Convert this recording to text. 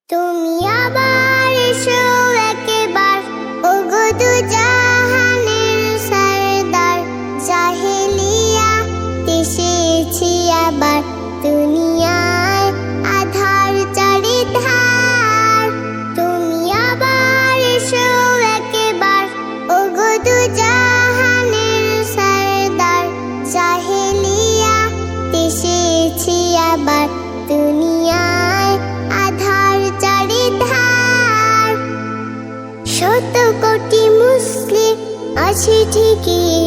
তুমি আবার এসো একবার, ওগো দু জাহানের সরদার। জাহেলিয়া এসেছি আবার, দুনিয়ায় আধার চারিধার। তুমি আবার এসো একবার, ওগো দু জাহানের সরদার। জাহেলিয়া এসেছি আবার, দুনিয়ায় আধার চারিধার। শত কোটি মুসলিম আছে ঠিকই